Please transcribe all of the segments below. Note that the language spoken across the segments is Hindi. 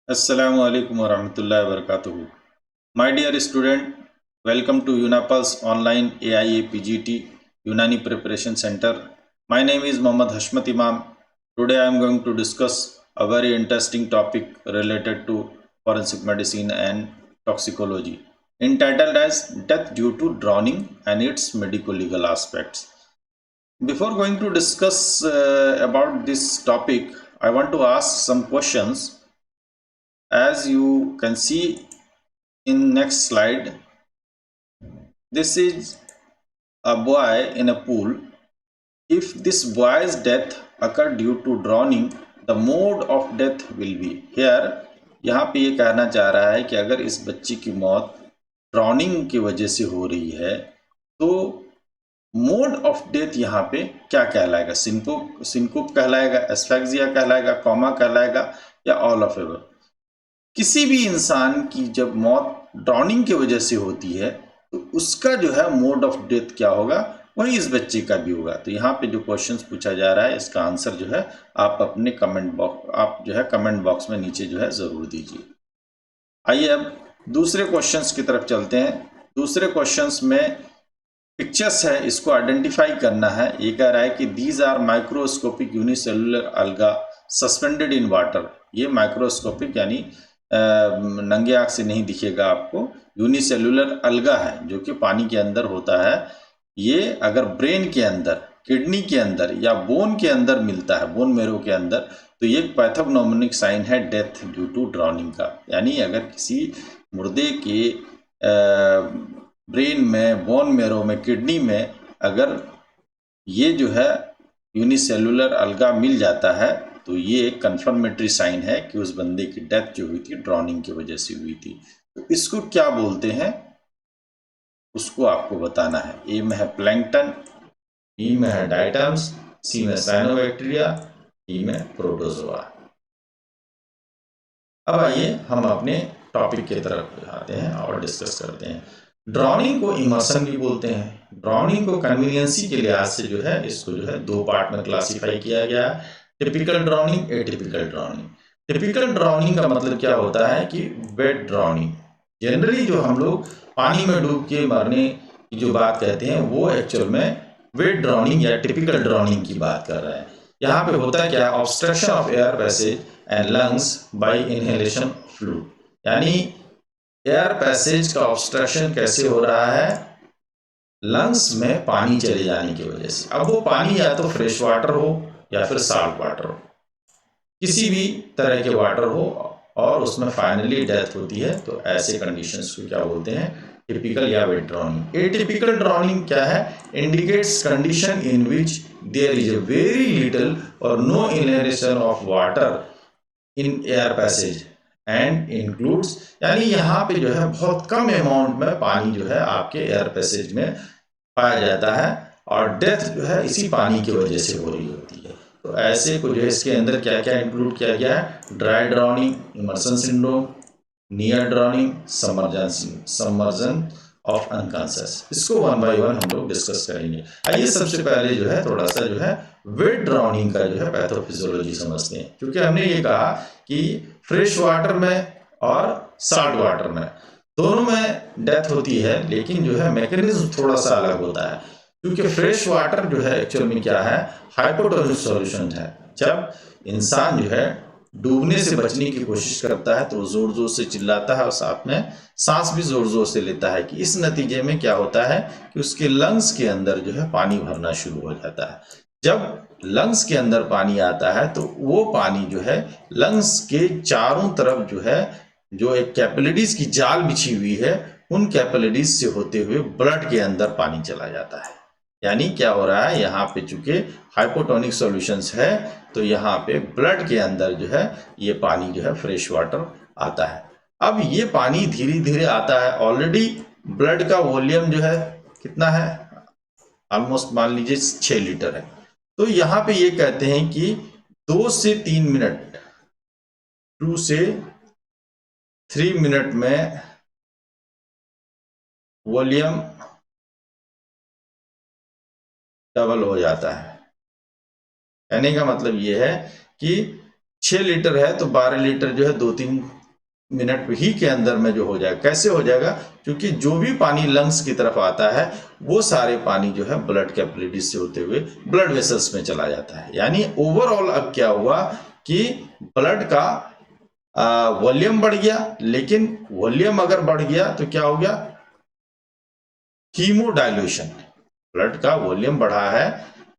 Assalamu alaikum warahmatullahi wabarakatuh. My dear student, welcome to UNAPA's online AIA PGT Unani Preparation Center. My name is Mohammad Hashmat Imam. Today I am going to discuss a very interesting topic related to forensic medicine and toxicology, entitled as Death Due to Drowning and its Medico-Legal Aspects. Before going to discuss about this topic, I want to ask some questions. As you can see in next slide, this is a boy in a pool. If this boy's death occurred due to drowning, the mode of death will be here. यहाँ पे ये कहना चाह रहा है कि अगर इस बच्ची की मौत ड्राउनिंग की वजह से हो रही है तो मोड ऑफ डेथ यहाँ पे क्या कहलाएगा? सिंकोप कहलाएगा, एस्फेक्सिया कहलाएगा, कोमा कहलाएगा या ऑल ऑफ एवर? किसी भी इंसान की जब मौत ड्राउनिंग की वजह से होती है तो उसका जो है मोड ऑफ डेथ क्या होगा, वही इस बच्चे का भी होगा। तो यहाँ पे जो क्वेश्चंस पूछा जा रहा है इसका आंसर जो है आप अपने कमेंट बॉक्स में नीचे जो है ज़रूर दीजिए। आइए अब दूसरे क्वेश्चंस की तरफ चलते हैं। दूसरे क्वेश्चंस में पिक्चर्स है, इसको आइडेंटिफाई करना है। ये कह रहा है कि these are microscopic unicellular alga suspended in water. ये माइक्रोस्कोपिक यानी नंगे आंख से नहीं दिखेगा आपको, यूनिसेलुलर अल्गा है जो कि पानी के अंदर होता है। ये अगर ब्रेन के अंदर, किडनी के अंदर या बोन के अंदर मिलता है, बोन मेरो के अंदर, तो ये पैथोग्नोमोनिक साइन है डेथ ड्यू टू ड्राउनिंग का। यानी अगर किसी मुर्दे के ब्रेन में, बोन मेरो में, किडनी में अगर ये जो है यूनिसेलुलर अल्गा मिल जाता है तो ये एक कन्फर्मेटरी साइन है कि उस बंदे की डेथ जो हुई थी ड्राउनिंग की वजह से हुई थी। तो इसको क्या बोलते हैं उसको आपको बताना है। ए में है प्लैंकटन, ई में है डायटम्स, सी में साइनोबैक्टीरिया, ई में प्रोटोजोआ। अब आइए हम अपने टॉपिक की तरफ आते हैं और डिस्कस करते हैं। ड्राउनिंग को इमर्सन भी बोलते हैं। ड्राउनिंग को कन्वीनियंसी के लिहाज से जो है इसको जो है दो पार्ट में क्लासिफाई किया गया है, typical drowning, atypical drowning. Typical drowning का मतलब क्या होता है कि वेट ड्राउनिंग। जनरली जो हम लोग पानी में डूब के मरने की जो बात कहते हैं वो एक्चुअल में वेट ड्राउनिंग या टिपिकल ड्राउनिंग की बात कर रहे हैं। यहाँ पे होता है क्या, obstruction of air passage and lungs by inhalation fluid. यानी एयर पैसेज का ऑब्स्ट्रक्शन कैसे हो रहा है, लंग्स में पानी चले जाने की वजह से। अब वो पानी या तो फ्रेश वाटर हो या फिर साल्ट वाटर हो, किसी भी तरह के वाटर हो और उसमें फाइनली डेथ होती है, तो ऐसे कंडीशंस को क्या बोलते हैं, टिपिकल या वेट ड्राउनिंग। एटिपिकल ड्राउनिंग क्या है, indicates condition in which there is a very little or no inhalation of water in air passage and includes, यानी यहाँ पे जो है बहुत कम अमाउंट में पानी जो है आपके एयर पैसेज में पाया जाता है और डेथ जो है इसी पानी की वजह से हो रही होती है। तो ऐसे को जो है इसके अंदर क्या क्या इंक्लूड किया गया है, dry drowning, immersion syndrome, near drowning, submersion of unconscious. इसको वन बाय वन हम लोग डिस्कस करेंगे। आइए सबसे पहले जो है थोड़ा सा जो है वेट ड्राउनिंग का जो है पैथोफिजियोलॉजी समझते हैं। क्योंकि हमने ये कहा कि फ्रेश वाटर में और साल्ट वाटर में दोनों में डेथ होती है, लेकिन जो है मैकेनिज्म थोड़ा सा अलग होता है। क्योंकि फ्रेश वाटर जो है एक्चुअल में क्या है, हाइपोटोनिक सॉल्यूशन है। जब इंसान जो है डूबने से बचने की कोशिश करता है तो जोर जोर से चिल्लाता है और साथ में सांस भी जोर जोर से लेता है, कि इस नतीजे में क्या होता है कि उसके लंग्स के अंदर जो है पानी भरना शुरू हो जाता है। जब लंग्स के अंदर पानी आता है तो वो पानी जो है लंग्स के चारों तरफ जो है, जो एक कैपिलरीज की जाल बिछी हुई है, उन कैपिलरीज से होते हुए ब्लड के अंदर पानी चला जाता है। यानी क्या हो रहा है, यहाँ पे चूंकि हाइपोटोनिक सॉल्यूशंस है तो यहाँ पे ब्लड के अंदर जो है ये पानी जो है फ्रेश वाटर आता है। अब ये पानी धीरे धीरे आता है, ऑलरेडी ब्लड का वॉल्यूम जो है कितना है, ऑलमोस्ट मान लीजिए 6 लीटर है। तो यहाँ पे ये कहते हैं कि 2 से 3 मिनट, 2 से 3 मिनट में वॉल्यूम डबल हो जाता है। कहने का मतलब ये है कि 6 लीटर है तो 12 लीटर जो है 2-3 मिनट ही के अंदर में जो हो जाएगा। कैसे हो जाएगा? क्योंकि जो भी पानी लंग्स की तरफ आता है वो सारे पानी जो है ब्लड कैपिलरीज से होते हुए ब्लड वेसल्स में चला जाता है। यानी ओवरऑल अब क्या हुआ कि ब्लड का वॉल्यूम बढ़ गया, लेकिन वॉल्यूम अगर बढ़ गया तो क्या हो गया? हीमोडाइल्यूशन। ब्लड का वॉल्यूम बढ़ा है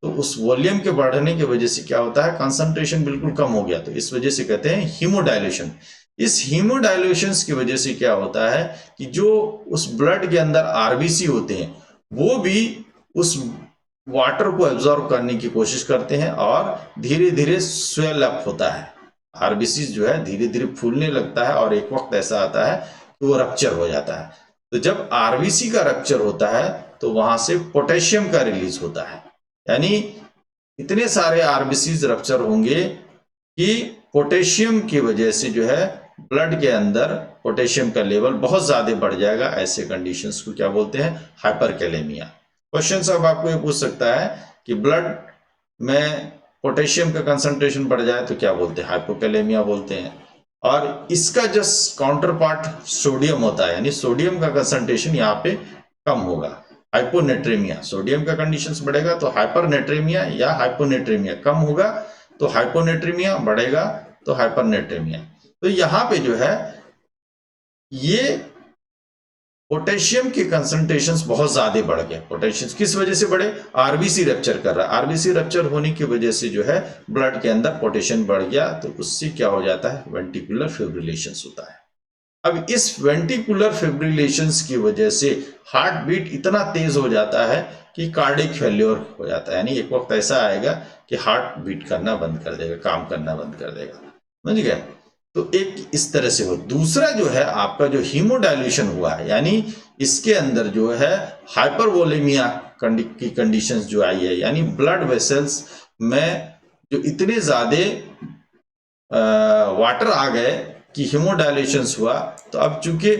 तो उस वॉल्यूम के बढ़ने की वजह से क्या होता है? कंसंट्रेशन बिल्कुल कम हो गया, तो इस वजह से कहते हैं हीमोडाइल्यूशन। इस हीमोडाइल्यूशन की वजह से क्या होता है कि जो उस ब्लड के अंदर आरबीसी होते हैं वो भी उस वाटर को एब्जॉर्ब करने की कोशिश करते हैं और धीरे धीरे स्वेल अप होता है। आरबीसी जो है धीरे धीरे फूलने लगता है और एक वक्त ऐसा आता है कि वो रप्चर हो जाता है। तो जब आरबीसी का रप्चर होता है तो वहां से पोटेशियम का रिलीज होता है। यानी इतने सारे आरबीसीज रप्चर होंगे कि पोटेशियम की वजह से जो है ब्लड के अंदर पोटेशियम का लेवल बहुत ज्यादा बढ़ जाएगा। ऐसे कंडीशंस को क्या बोलते हैं? हाइपरकैलेमिया। क्वेश्चन अब आपको ये पूछ सकता है कि ब्लड में पोटेशियम का कंसंट्रेशन बढ़ जाए तो क्या बोलते हैं? हाइपोकैलेमिया बोलते हैं। और इसका जो काउंटर पार्ट सोडियम होता है, यानी सोडियम का कंसंट्रेशन यहाँ पे कम होगा, हाइपोनेट्रेमिया। सोडियम का कंडीशंस बढ़ेगा तो हाइपरनेट्रेमिया या हाइपोनेट्रेमिया कम होगा तो हाइपोनेट्रेमिया, बढ़ेगा तो हाइपरनेट्रेमिया। तो यहाँ पे जो है ये पोटेशियम के कंसंट्रेशंस बहुत ज्यादा बढ़ गए। पोटेशियम किस वजह से बढ़े? आरबीसी रप्चर कर रहा है। आरबीसी रप्चर होने की वजह से जो है ब्लड के अंदर पोटेशियम बढ़ गया तो उससे क्या हो जाता है? वेंटिकुलर फिब्रिलेशंस होता है। अब इस वेंटिकुलर फिब्रिलेशंस की वजह से हार्ट बीट इतना तेज हो जाता है कि कार्डियक फेल्योर हो जाता है। यानी एक वक्त ऐसा आएगा कि हार्ट बीट करना बंद कर देगा, काम करना बंद कर देगा। समझ गए? तो एक इस तरह से हो। दूसरा जो है आपका जो हीमोडाइल्यूशन हुआ है, यानी इसके अंदर जो है हाइपरवोलेमिया की कंडीशंस जो आई है, यानी ब्लड वेसल्स में जो इतने ज्यादा वाटर आ गए कि हीमोडाइलेशन हुआ। तो अब चूंकि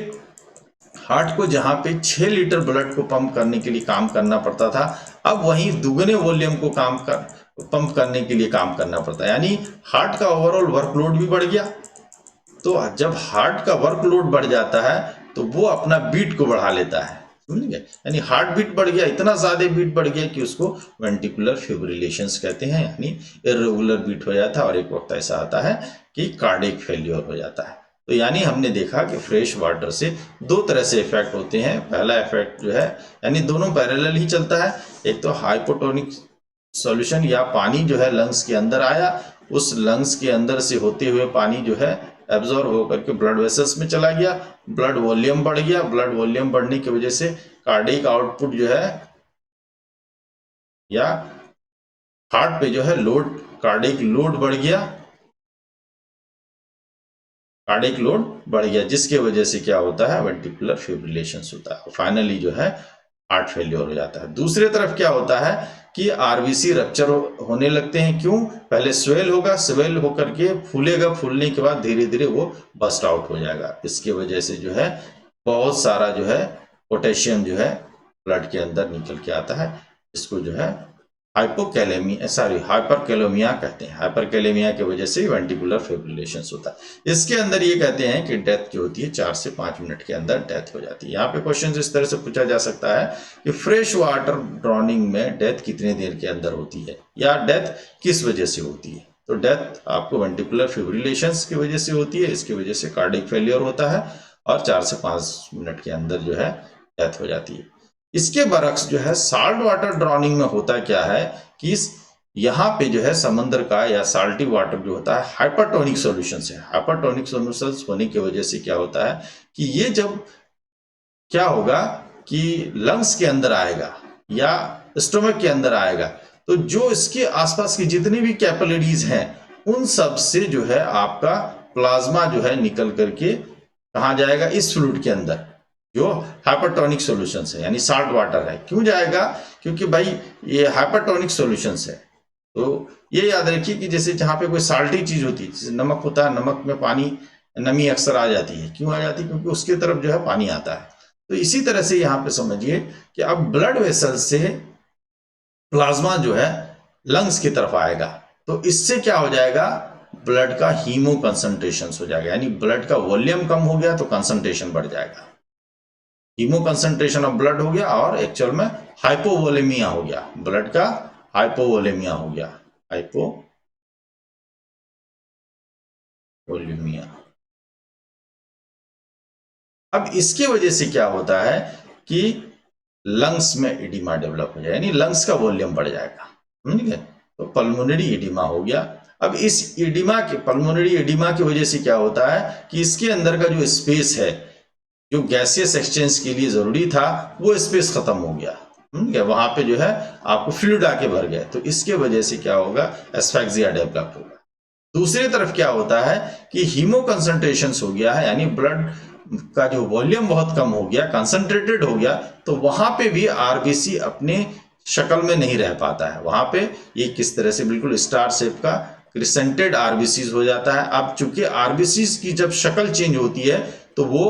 हार्ट को जहां पे 6 लीटर ब्लड को पंप करने के लिए काम करना पड़ता था, अब वहीं दुगने वॉल्यूम को पंप करने के लिए काम करना पड़ता है। यानी हार्ट का ओवरऑल वर्कलोड भी बढ़ गया। तो जब हार्ट का वर्कलोड बढ़ जाता है तो वो अपना बीट को बढ़ा लेता है। समझ गए? यानी हार्ट बीट बढ़ गया, इतना ज्यादा बीट बढ़ गया कि उसको वेंटिकुलर फिब्रिलेशंस कहते हैं। यानी इर्रेगुलर बीट हो जाता है और एक वक्त ऐसा आता है कि कार्डियक फेल्योर हो जाता है। तो यानी हमने देखा कि फ्रेश वाटर से दो तरह से इफेक्ट होते हैं। पहला इफेक्ट जो है, यानी दोनों पैरेलल ही चलता है। एक तो हाइपोटोनिक सॉल्यूशन या पानी जो है लंग्स के अंदर आया, उस लंग्स के अंदर से होते हुए पानी जो है एब्जॉर्ब होकर के ब्लड वेसल्स में चला गया, ब्लड वॉल्यूम बढ़ गया। ब्लड वॉल्यूम बढ़ने की वजह से कार्डियक आउटपुट जो है या हार्ट पे जो है लोड, कार्डियक लोड बढ़ गया, कार्डियक लोड बढ़ गया, जिसके वजह से क्या होता है? वेंटिकुलर फिब्रिलेशंस होता है। फाइनली जो है हार्ट फेल्योर हो जाता है। दूसरी तरफ क्या होता है कि आरबीसी रप्चर होने लगते हैं। क्यों? पहले स्वेल होगा, स्वेल होकर के फूलेगा, फूलने के बाद धीरे धीरे वो बस्ट आउट हो जाएगा। इसके वजह से जो है बहुत सारा जो है पोटेशियम जो है ब्लड के अंदर निकल के आता है। इसको जो है हाइपरकैलेमिया कहते हैं। हाइपरकैलेमिया की वजह से वेंटिकुलर फिब्रिलेशंस होता है। इसके अंदर ये कहते हैं कि डेथ जो होती है 4 से 5 मिनट के अंदर डेथ हो जाती है। यहाँ पे क्वेश्चन इस तरह से पूछा जा सकता है कि फ्रेश वाटर ड्रॉनिंग में डेथ कितने देर के अंदर होती है या डेथ किस वजह से होती है? तो डेथ आपको वेंटिकुलर फिब्रिलेशंस की वजह से होती है। इसकी वजह से कार्डियक फेलियर होता है और 4 से 5 मिनट के अंदर जो है डेथ हो जाती है। इसके बरक्स जो है साल्ट वाटर ड्रॉनिंग में होता क्या है कि यहाँ पे जो है समंदर का या साल्टी वाटर जो होता है हाइपरटोनिक सॉल्यूशन है। हाइपरटोनिक सॉल्यूशंस होने की वजह से क्या होता है कि ये जब क्या होगा कि लंग्स के अंदर आएगा या स्टोमक के अंदर आएगा तो जो इसके आसपास की जितनी भी कैपिलरीज हैं उन सब से जो है आपका प्लाज्मा जो है निकल करके कहाँ जाएगा? इस फ्लूइड के अंदर जो हाइपरटोनिक सॉल्यूशंस है, यानी साल्ट वाटर है। क्यों जाएगा? क्योंकि भाई ये हाइपरटोनिक सॉल्यूशंस है। तो ये याद रखिए कि जैसे जहां पे कोई साल्टी चीज होती है, जैसे नमक होता है, नमक में पानी, नमी अक्सर आ जाती है। क्यों आ जाती है? क्योंकि उसके तरफ जो है पानी आता है। तो इसी तरह से यहाँ पे समझिए कि अब ब्लड वेसल से प्लाज्मा जो है लंग्स की तरफ आएगा तो इससे क्या हो जाएगा? ब्लड का हीमो कंसंट्रेशन हो जाएगा, यानी ब्लड का वॉल्यूम कम हो गया तो कंसंट्रेशन बढ़ जाएगा। हीमो कंसंट्रेशन ऑफ ब्लड हो गया और एक्चुअल में हाइपोवोलेमिया हो गया, ब्लड का हाइपोवोलेमिया हो गया, हाइपोवोलेमिया। अब इसके वजह से क्या होता है कि लंग्स में एडिमा डेवलप हो जाए, यानी लंग्स का वॉल्यूम बढ़ जाएगा, ठीक है। तो पल्मोनरी एडिमा हो गया। अब इस एडिमा के पल्मोनरी एडिमा की वजह से क्या होता है कि इसके अंदर का जो स्पेस है, जो गैसियस एक्सचेंज के लिए जरूरी था, वो स्पेस खत्म हो गया, ठीक है। वहां पे जो है आपको फ्लूइड आके भर गया, तो इसके वजह से क्या होगा, एस्फेक्सिया डेवलप होगा। दूसरी तरफ क्या होता है कि हीमो कंसंट्रेशन हो गया है, यानी ब्लड का जो वॉल्यूम बहुत कम हो गया, कंसंट्रेटेड हो गया, तो वहां पे भी आरबीसी अपने शक्ल में नहीं रह पाता है। वहां पे ये किस तरह से बिल्कुल स्टार शेप का क्रिसेंटेड आरबीसी हो जाता है। अब चूंकि आरबीसी की जब शक्ल चेंज होती है तो वो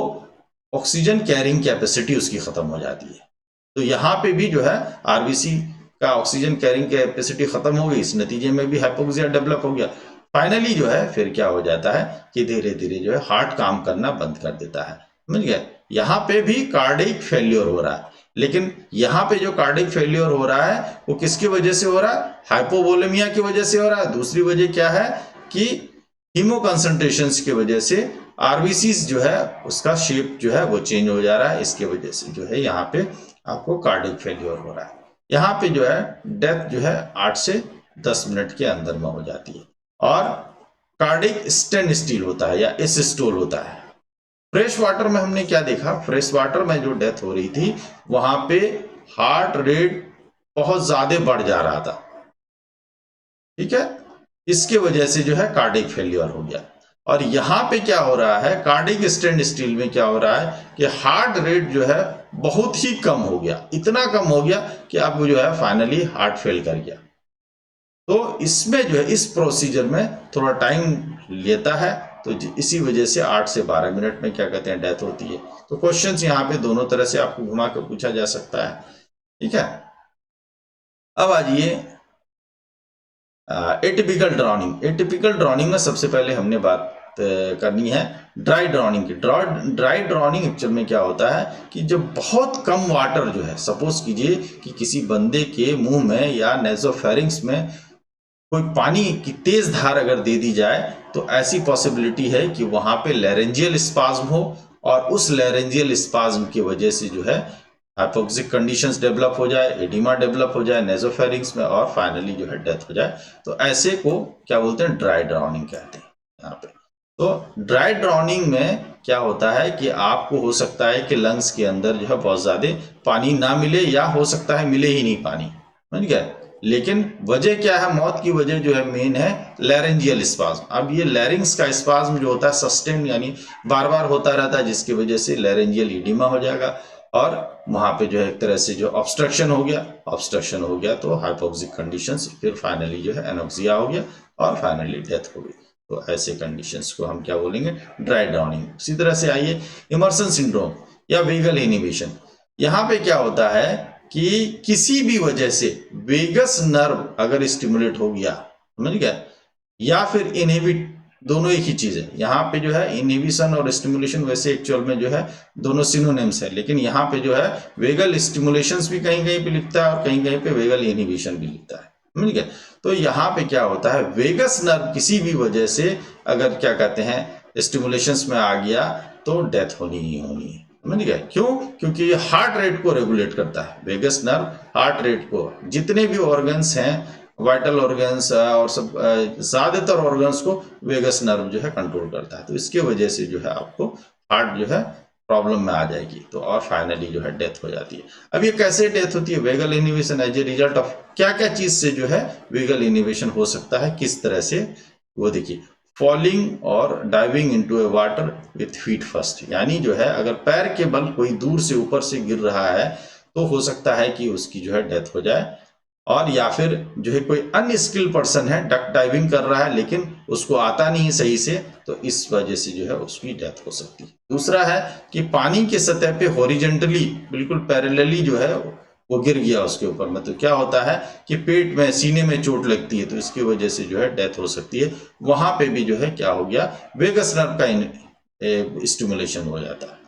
ऑक्सीजन कैरिंग कैपेसिटी उसकी खत्म हो जाती है। तो यहाँ पे भी जो है आरबीसी का ऑक्सीजन कैरिंग कैपेसिटी खत्म हो गई, इस नतीजे में भी हाइपोक्सिया डेवलप हो गया। फाइनली जो है फिर क्या हो जाता है कि धीरे धीरे जो है हार्ट काम करना बंद कर देता है, समझ गए। यहाँ पे भी कार्डिक फेल्योर हो रहा है, लेकिन यहाँ पे जो कार्डिक फेल्योर हो रहा है वो किसकी वजह से हो रहा है, हाइपोवोलेमिया की वजह से हो रहा है। दूसरी वजह क्या है कि हीमो कंसंट्रेशंस की वजह से आरबीसी जो है उसका शेप जो है वो चेंज हो जा रहा है, इसके वजह से जो है यहाँ पे आपको कार्डिक फेल्योर हो रहा है। यहाँ पे जो है डेथ जो है 8 से 10 मिनट के अंदर में हो जाती है। और कार्डिक स्टैंड स्टिल होता है या एसिस्टोल होता है। फ्रेश वाटर में हमने क्या देखा, फ्रेश वाटर में जो डेथ हो रही थी वहां पे हार्ट रेट बहुत ज्यादा बढ़ जा रहा था, ठीक है। इसके वजह से जो है कार्डिक फेल्योर हो गया। और यहां पे क्या हो रहा है, कार्डिक स्टैंड स्टिल में क्या हो रहा है कि हार्ट रेट जो है बहुत ही कम हो गया, इतना कम हो गया कि अब जो है फाइनली हार्ट फेल कर गया। तो इसमें जो है इस प्रोसीजर में थोड़ा टाइम लेता है, तो इसी वजह से 8 से 12 मिनट में क्या कहते हैं डेथ होती है। तो क्वेश्चंस यहाँ पे दोनों तरह से आपको घुमा कर पूछा जा सकता है, ठीक है। अब आ जाइए एटिपिकल ड्राउनिंग। एटिपिकल ड्राउनिंग में सबसे पहले हमने बात करनी है ड्राई ड्राउनिंग की। ड्राई ड्राउनिंग एक्चुअल में क्या होता है कि जब बहुत कम वाटर जो है, सपोज कीजिए कि किसी बंदे के मुंह में या नेजोफेरिंग्स में कोई पानी की तेज धार अगर दे दी जाए तो ऐसी पॉसिबिलिटी है कि वहां पे लैरेंजियल स्पाज्म हो और उस लैरेंजियल स्पाज्म की वजह से जो है हाइपोक्सिक कंडीशंस डेवलप हो जाए, एडिमा डेवलप हो जाए नेजोफेरिंग्स में और फाइनली जो है डेथ हो जाए। तो ऐसे को क्या बोलते हैं, ड्राई ड्राउनिंग कहते हैं यहाँ पे। तो ड्राई ड्राउनिंग में क्या होता है कि आपको हो सकता है कि लंग्स के अंदर जो है बहुत ज्यादा पानी ना मिले या हो सकता है मिले ही नहीं पानी, समझ गए। लेकिन वजह क्या है, मौत की वजह जो है मेन है लैरेंजियल स्पाज्म। अब ये लैरिंग्स का स्पाज्म जो होता है सस्टेन यानी बार बार होता रहता है, जिसकी वजह से लैरेंजियल एडिमा हो जाएगा और वहां पे जो है एक तरह से जो ऑब्स्ट्रक्शन हो गया तो हाइपोक्सिक कंडीशंस, फिर फाइनली जो है एनोक्सिया हो गया और फाइनली डेथ हो गई। तो ऐसे कंडीशंस को हम क्या बोलेंगे, ड्राई ड्राउनिंग। इसी तरह से आइए इमर्सन सिंड्रोम या वेगल इनहिबिशन। यहाँ पे क्या होता है कि किसी भी वजह से वेगस नर्व अगर स्टिमुलेट हो गया, समझ गया, या फिर इनहिबिट, दोनों एक ही चीज है। यहाँ पे जो है इनहिबिशन और स्टिमुलेशन वैसे एक्चुअल में जो है दोनों सिनोनिम्स है, लेकिन यहाँ पे जो है वेगल स्टिमुलेशन भी कहीं कहीं पे लिखता है और कहीं कहीं पे वेगल इनहिबिशन भी लिखता है, समझ गया। तो यहाँ पे क्या होता है, वेगस नर्व किसी भी वजह से अगर क्या कहते हैं स्टिमुलेशंस में आ गया तो डेथ होनी ही होनी है, समझ गए। क्यों? क्योंकि ये हार्ट रेट को रेगुलेट करता है। वेगस नर्व हार्ट रेट को, जितने भी ऑर्गन्स हैं, वाइटल ऑर्गन्स और सब ज्यादातर ऑर्गन्स को वेगस नर्व जो है कंट्रोल करता है। तो इसके वजह से जो है आपको हार्ट जो है प्रॉब्लम में आ जाएगी, तो और फाइनली जो है डेथ हो जाती है। अब ये कैसे डेथ होती है, vagal inhibition as a result of क्या क्या चीज से जो है वेगल इनहिबिशन हो सकता है, किस तरह से, वो देखिए, फॉलिंग और diving into A water with feet first, यानी जो है अगर पैर के बल कोई दूर से ऊपर से गिर रहा है तो हो सकता है कि उसकी जो है डेथ हो जाए। और या फिर जो है कोई अनस्किल्ड पर्सन है, डक डाइविंग कर रहा है लेकिन उसको आता नहीं सही से, तो इस वजह से जो है उसकी डेथ हो सकती है। दूसरा है कि पानी के सतह पे हॉरिजेंटली बिल्कुल पैरेलली जो है वो गिर गया उसके ऊपर में, तो क्या होता है कि पेट में, सीने में चोट लगती है, तो इसकी वजह से जो है डेथ हो सकती है। वहां पे भी जो है क्या हो गया, वेगस नर्व का स्टिमुलेशन हो जाता है।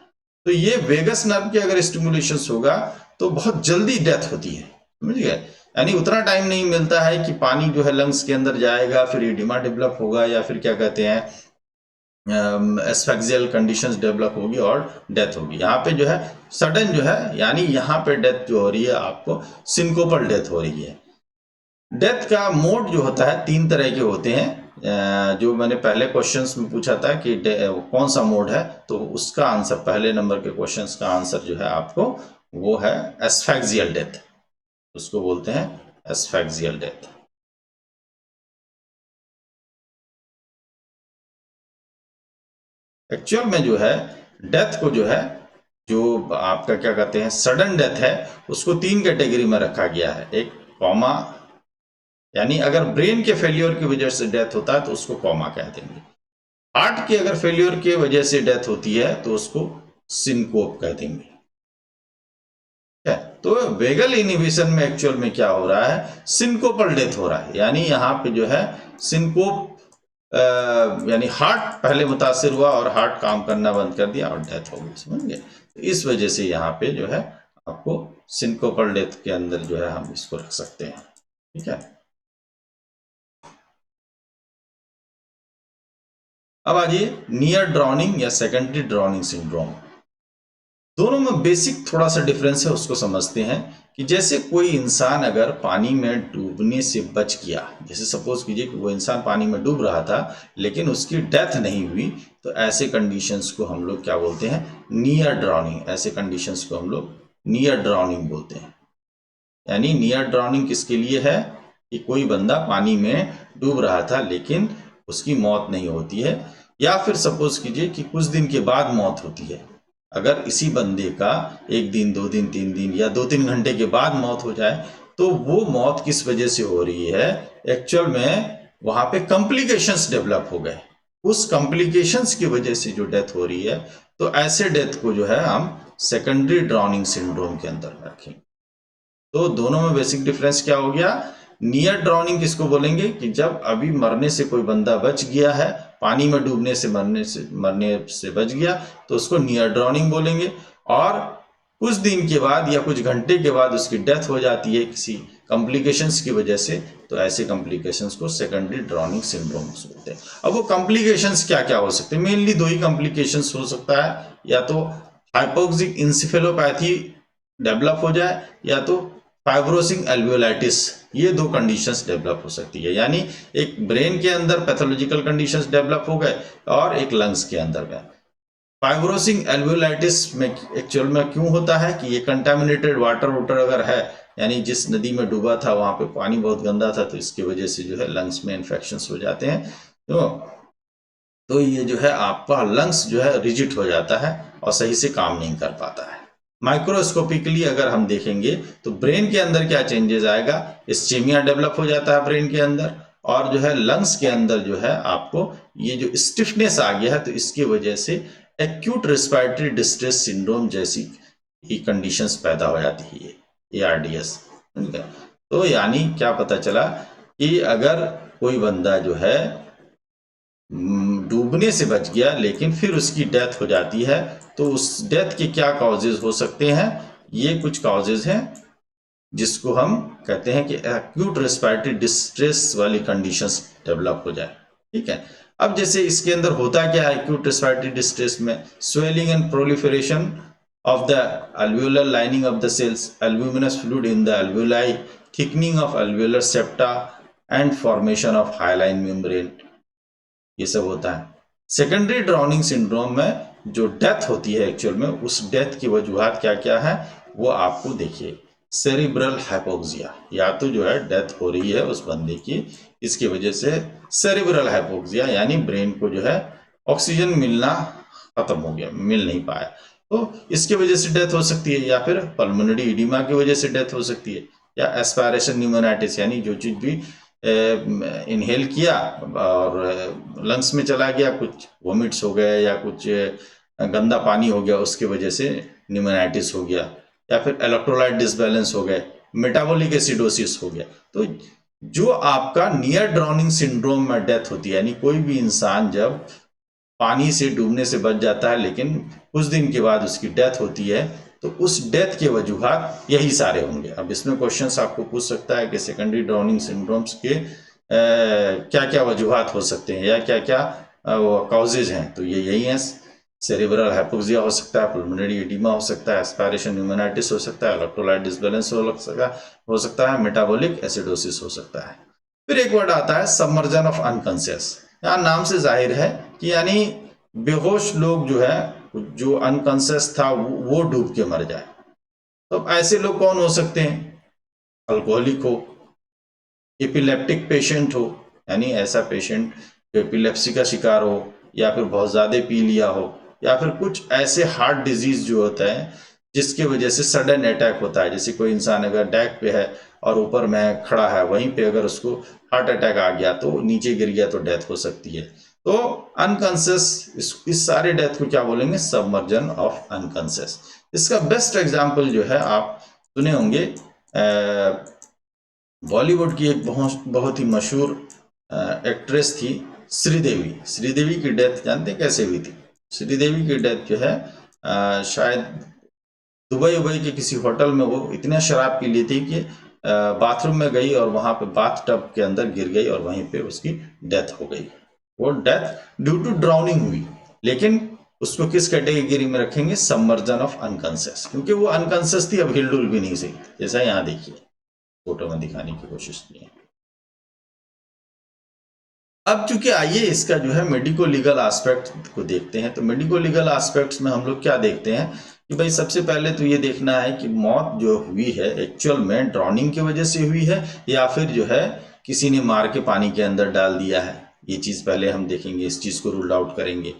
तो ये वेगस नर्व के अगर स्टिमुलेशन होगा तो बहुत जल्दी डेथ होती है, समझ गए। यानी उतना टाइम नहीं मिलता है कि पानी जो है लंग्स के अंदर जाएगा, फिर एडिमा डेवलप होगा, या फिर क्या कहते हैं एस्फेक्सियल कंडीशंस डेवलप होगी और डेथ होगी। यहाँ पे जो है सडन जो है, यानी यहाँ पे डेथ जो हो रही है आपको सिंकोपल डेथ हो रही है। डेथ का मोड जो होता है 3 तरह के होते हैं। जो मैंने पहले क्वेश्चंस में पूछा था कि कौन सा मोड है, तो उसका आंसर, पहले नंबर के क्वेश्चंस का आंसर जो है आपको वो है एस्फेक्सियल डेथ, उसको बोलते हैं एस्फेक्सियल डेथ। एक्चुअल में जो है डेथ को जो है, जो आपका क्या कहते हैं सडन डेथ है, उसको 3 कैटेगरी में रखा गया है। एक कॉमा, यानी अगर ब्रेन के फेलियर की वजह से डेथ होता है तो उसको कॉमा कह देंगे। हार्ट की अगर फेलियर की वजह से डेथ होती है तो उसको सिनकोप कह देंगे। तो वेगल इनहिबिशन में एक्चुअल में क्या हो रहा है, सिनकोपल डेथ हो रहा है। यानी यहाँ पे जो है सिनकोप, यानी हार्ट पहले मुतासिर हुआ और हार्ट काम करना बंद कर दिया और डेथ हो गई, समझ गए। तो इस वजह से यहाँ पे जो है आपको सिनकोपल डेथ के अंदर जो है हम इसको रख सकते हैं, ठीक है। अब आ जाइए नियर ड्राउनिंग या सेकेंडरी ड्राउनिंग सिंड्रोम। दोनों में बेसिक थोड़ा सा डिफरेंस है, उसको समझते हैं। कि जैसे कोई इंसान अगर पानी में डूबने से बच गया, जैसे सपोज कीजिए कि वो इंसान पानी में डूब रहा था लेकिन उसकी डेथ नहीं हुई, तो ऐसे कंडीशंस को हम लोग क्या बोलते हैं, नियर ड्राउनिंग। ऐसे कंडीशंस को हम लोग नियर ड्राउनिंग बोलते हैं। यानी नियर ड्राउनिंग किसके लिए है, कि कोई बंदा पानी में डूब रहा था लेकिन उसकी मौत नहीं होती है, या फिर सपोज कीजिए कि कुछ दिन के बाद मौत होती है। अगर इसी बंदे का 1 दिन 2 दिन 3 दिन या 2-3 घंटे के बाद मौत हो जाए, तो वो मौत किस वजह से हो रही है, एक्चुअल में वहां पे कॉम्प्लिकेशंस डेवलप हो गए, उस कॉम्प्लिकेशंस की वजह से जो डेथ हो रही है। तो ऐसे डेथ को जो है हम सेकेंडरी ड्राउनिंग सिंड्रोम के अंदर रखेंगे। तो दोनों में बेसिक डिफरेंस क्या हो गया, नियर ड्राउनिंग किसको बोलेंगे, कि जब अभी मरने से कोई बंदा बच गया है, पानी में डूबने से मरने से बच गया, तो उसको नियर ड्राउनिंग बोलेंगे। और कुछ दिन के बाद या कुछ घंटे के बाद उसकी डेथ हो जाती है किसी कॉम्प्लिकेशंस की वजह से, तो ऐसे कॉम्प्लिकेशंस को सेकेंडरी ड्राउनिंग सिंड्रोम बोलते हैं। अब वो कॉम्प्लिकेशंस क्या क्या हो सकते हैं, मेनली 2 ही कॉम्प्लिकेशंस हो सकता है, या तो हाइपोक्सिक इंसेफेलोपैथी डेवलप हो जाए, या तो फाइब्रोसिंग एल्वियोलाइटिस, ये 2 कंडीशंस डेवलप हो सकती है। यानी एक ब्रेन के अंदर पैथोलॉजिकल कंडीशंस डेवलप हो गए और एक लंग्स के अंदर में। फाइब्रोसिंग एल्वियोलाइटिस में एक्चुअल में क्यों होता है कि ये कंटामिनेटेड वाटर अगर है, यानी जिस नदी में डूबा था वहां पे पानी बहुत गंदा था, तो इसकी वजह से जो है लंग्स में इन्फेक्शंस हो जाते हैं। तो ये जो है आपका लंग्स जो है रिजिड हो जाता है और सही से काम नहीं कर पाता है। माइक्रोस्कोपिकली अगर हम देखेंगे तो ब्रेन के अंदर क्या चेंजेस आएगा, इस्चेमिया डेवलप हो जाता है ब्रेन के अंदर, और जो है लंग्स के अंदर जो है आपको ये जो स्टिफनेस आ गया है, तो इसकी वजह से एक्यूट रेस्पिरेटरी डिस्ट्रेस सिंड्रोम जैसी कंडीशंस पैदा हो जाती है, ARDS। तो यानी क्या पता चला कि अगर कोई बंदा जो है डूबने से बच गया लेकिन फिर उसकी डेथ हो जाती है, तो उस डेथ के क्या कॉजेज हो सकते हैं, ये कुछ कॉजेज हैं जिसको हम कहते हैं कि एक्यूट रेस्पिरेटरी डिस्ट्रेस वाली कंडीशंस डेवलप हो जाए, ठीक है। अब जैसे इसके अंदर होता क्या है एक्यूट रेस्पिरेटरी डिस्ट्रेस में, swelling and proliferation of the alveolar lining of the cells, albuminous fluid in the alveoli, thickening of alveolar septa and formation of hyaline membrane, ये सब होता है। सेकेंडरी ड्राउनिंग सिंड्रोम में जो डेथ होती है एक्चुअल में, उस डेथ की वजूहत क्या क्या है वो आपको देखिए। सेरिब्रल हाइपोक्सिया, या तो जो है डेथ हो रही है उस बंदे की, इसकी वजह से सेरिब्रल हाइपोक्सिया, यानी ब्रेन को जो है ऑक्सीजन मिलना खत्म हो गया, मिल नहीं पाया, तो इसकी वजह से डेथ हो सकती है। या फिर पल्मोनरी इडिमा की वजह से डेथ हो सकती है, या एस्पायरेशन न्यूमोनाइटिस, यानी जो चीज भी इनहेल किया और लंग्स में चला गया, कुछ वोमिट्स हो गए या कुछ गंदा पानी हो गया, उसकी वजह से न्यूमोनाइटिस हो गया। या फिर इलेक्ट्रोलाइट डिसबैलेंस हो गए, मेटाबॉलिक एसिडोसिस हो गया। तो जो आपका नियर ड्राउनिंग सिंड्रोम में डेथ होती है, यानी कोई भी इंसान जब पानी से डूबने से बच जाता है लेकिन कुछ दिन के बाद उसकी डेथ होती है, तो उस डेथ के वजूहात यही सारे होंगे। अब इसमें क्वेश्चंस आपको पूछ सकता है कि सेकेंडरी ड्राउनिंग सिंड्रोम्स के क्या क्या वजूहात हो सकते हैं या क्या क्या कॉजेज हैं, तो ये यही हैं। सेरेब्रल हाइपोक्सिया हो सकता है, पुल्मोनरी एडिमा हो सकता है, एस्पायरेशन न्यूमोनाइटिस हो सकता है, इलेक्ट्रोलाइट डिसबैलेंस हो सकता है, मेटाबॉलिक एसिडोसिस हो सकता है। फिर एक वर्ड आता है सबमर्जन ऑफ अनकॉन्शियस। यहाँ नाम से जाहिर है कि यानी बेहोश लोग जो है, जो अनकॉन्शियस था वो डूब के मर जाए। तो ऐसे लोग कौन हो सकते हैं? अल्कोहलिक हो, एपिलेप्टिक पेशेंट हो, यानी ऐसा पेशेंट जो एपिलेप्सी का शिकार हो, या फिर बहुत ज़्यादा पी लिया हो, या फिर कुछ ऐसे हार्ट डिजीज जो होता है जिसके वजह से सडन अटैक होता है। जैसे कोई इंसान अगर डेक पे है और ऊपर में खड़ा है, वहीं पे अगर उसको हार्ट अटैक आ गया तो नीचे गिर गया तो डेथ हो सकती है। तो अनकॉन्शियस, इस सारे डेथ को क्या बोलेंगे? सबमर्जन ऑफ अनकॉन्शियस। इसका बेस्ट एग्जाम्पल जो है आप सुने होंगे, बॉलीवुड की एक बहुत ही मशहूर एक्ट्रेस थी श्रीदेवी। श्रीदेवी की डेथ जानते हैं कैसे हुई थी? श्रीदेवी की डेथ जो है शायद दुबई के किसी होटल में वो इतना शराब पी ली थी कि बाथरूम में गई और वहां पे बाथ टब के अंदर गिर गई और वहीं पे उसकी डेथ हो गई। वो डेथ ड्यू टू ड्राउनिंग हुई, लेकिन उसको किस कैटेगरी में रखेंगे? सबमर्जन ऑफ अनकॉन्शियस, क्योंकि वो अनकॉन्शियस थी, अब हिलडुल भी नहीं सही। जैसा यहाँ देखिए फोटो में दिखाने की कोशिश की है। अब चूंकि आइए इसका जो है मेडिको लीगल एस्पेक्ट को देखते हैं। तो मेडिको लीगल एस्पेक्ट्स में हम लोग क्या देखते हैं कि भाई सबसे पहले तो ये देखना है कि मौत जो हुई है एक्चुअल में ड्राउनिंग की वजह से हुई है या फिर जो है किसी ने मार के पानी के अंदर डाल दिया है। ये चीज पहले हम देखेंगे, इस चीज को रूल आउट करेंगे।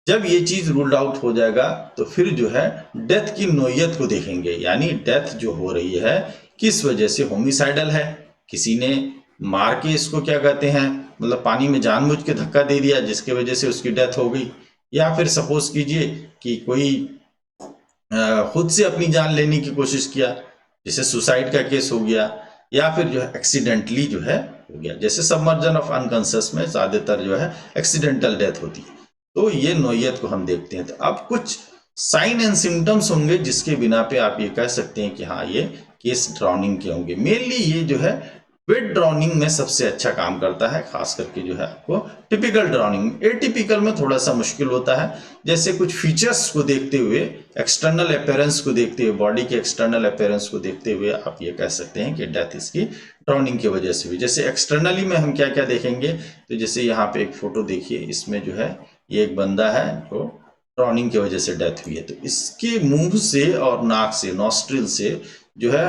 जब ये चीज रूल्ड आउट हो जाएगा तो फिर जो है डेथ की नोयत को देखेंगे, यानी डेथ जो हो रही है किस वजह से? होमिसाइडल है, किसी ने मार के इसको क्या कहते हैं, मतलब पानी में जानबूझ के धक्का दे दिया जिसकी वजह से उसकी डेथ हो गई, या फिर सपोज कीजिए कि कोई खुद से अपनी जान लेने की कोशिश किया, जैसे सुसाइड का केस हो गया, या फिर जो है एक्सीडेंटली जो है हो गया। जैसे सबमर्जन ऑफ अनकॉन्शियस में ज्यादातर जो है एक्सीडेंटल डेथ होती है। तो ये नोयत को हम देखते हैं। तो अब कुछ साइन एंड सिम्टम्स होंगे जिसके बिना पे आप ये कह सकते हैं कि हाँ ये केस ड्राउनिंग के होंगे। मेनली ये जो है वेट ड्राउनिंग में सबसे अच्छा काम करता है, खास करके जो है आपको टिपिकल ड्राउनिंग। एटिपिकल में थोड़ा सा मुश्किल होता है, जैसे कुछ फीचर्स को देखते हुए, एक्सटर्नल अपीयरेंस को देखते हुए, बॉडी के एक्सटर्नल अपीयरेंस को देखते हुए आप ये कह सकते हैं कि डेथ इसकी ड्राउनिंग की वजह से हुई। जैसे एक्सटर्नली में हम क्या क्या देखेंगे, तो जैसे यहाँ पे एक फोटो देखिए, इसमें जो है ये एक बंदा है जो ड्राउनिंग की वजह से डेथ हुई है। तो इसके मुंह से और नाक से, नॉस्ट्रिल से जो है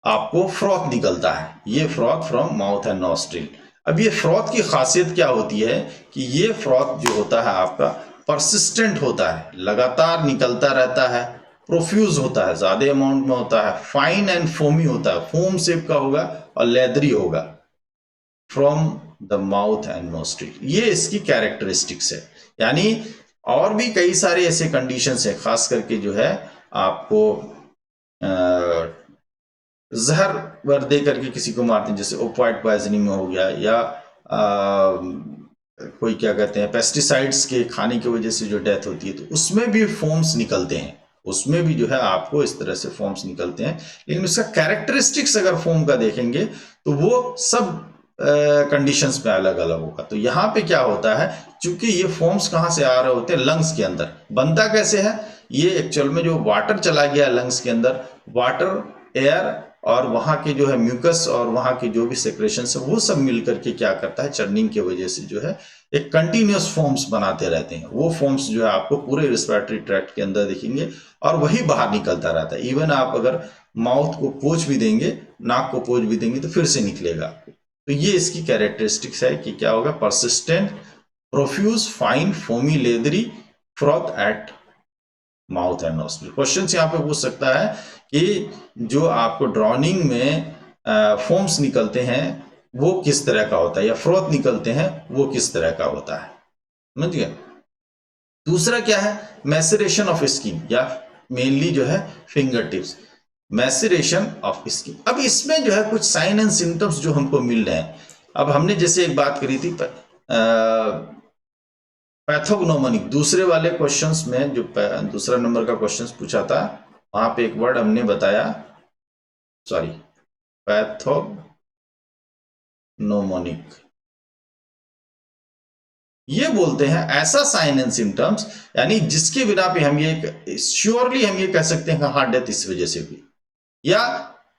आपको फ्रॉथ निकलता है, ये froth from mouth and nostril. अब ये फ्रॉथ की खासियत क्या होती है कि ये फ्रॉथ जो होता है आपका परसिस्टेंट होता है, लगातार निकलता रहता है, प्रोफ्यूज होता है, ज्यादा अमाउंट में होता है, फाइन एंड फोमी होता है, फोम शेप का होगा और लेदरी होगा, from the mouth and nostril. ये इसकी कैरेक्टरिस्टिक्स है। यानी और भी कई सारे ऐसे कंडीशंस है, खास करके जो है आपको जहर वर दे करके किसी को मारते हैं, जैसे ओपॉइड पॉइजनिंग में हो गया, या कोई क्या कहते हैं पेस्टिसाइड्स के खाने की वजह से जो डेथ होती है, तो उसमें भी फोम्स निकलते हैं, उसमें भी जो है आपको इस तरह से फॉर्म्स निकलते हैं। लेकिन उसका कैरेक्टरिस्टिक्स अगर फॉर्म का देखेंगे तो वो सब कंडीशंस में अलग अलग होगा। तो यहाँ पे क्या होता है, चूंकि ये फॉर्म्स कहाँ से आ रहे होते हैं, लंग्स के अंदर। बनता कैसे है, ये एक्चुअल में जो वाटर चला गया लंग्स के अंदर, वाटर, एयर और वहाँ के जो है म्यूकस और वहाँ के जो भी सेक्रेशन है वो सब मिलकर के क्या करता है, चर्निंग की वजह से जो है एक कंटिन्यूस फॉर्म्स बनाते रहते हैं। वो फॉर्म्स जो है आपको पूरे रिस्पिरेटरी ट्रैक्ट के अंदर दिखेंगे और वही बाहर निकलता रहता है। इवन आप अगर माउथ को पोंछ भी देंगे, नाक को पोंछ भी देंगे तो फिर से निकलेगा। तो ये इसकी कैरेक्टरिस्टिक्स है कि क्या होगा, persistent, profuse, fine, foamy, leathery, froth at mouth and nostril. Question यहाँ पे पूछ सकता है कि जो आपको ड्राउनिंग में फोम्स निकलते हैं वो किस तरह का होता है, या फ्रॉथ निकलते हैं वो किस तरह का होता है, समझ गए। दूसरा क्या है, मैसरेशन ऑफ स्किन, या मेनली जो है finger tips, maceration of skin. अब इसमें जो है कुछ साइन एंड सिम्टम्स जो हमको मिल रहे हैं। अब हमने जैसे एक बात करी थी पैथोग्नोमोनिक, दूसरे वाले क्वेश्चंस में जो दूसरा नंबर का क्वेश्चंस पूछा था, वहां पे एक वर्ड हमने बताया, सॉरी, पैथोग्नोमोनिक, ये बोलते हैं ऐसा साइन एंड सिम्टम्स, यानी जिसके बिना पे हम ये श्योरली हम ये कह सकते हैं हाँ डेथ इस वजह से हुई, या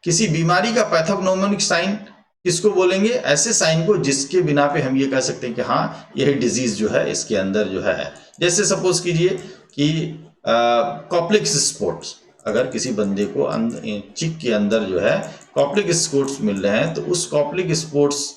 किसी बीमारी का पैथोग्नोमोनिक साइन किसको बोलेंगे, ऐसे साइन को जिसके बिना पे हम ये कह सकते हैं कि हाँ यह डिजीज जो है इसके अंदर जो है। जैसे सपोज कीजिए कि कॉप्लिक्स स्पॉट्स, अगर किसी बंदे को चिक के अंदर जो है कॉप्लिक स्पॉट्स मिल रहे हैं, तो उस कॉप्लिक स्पॉट्स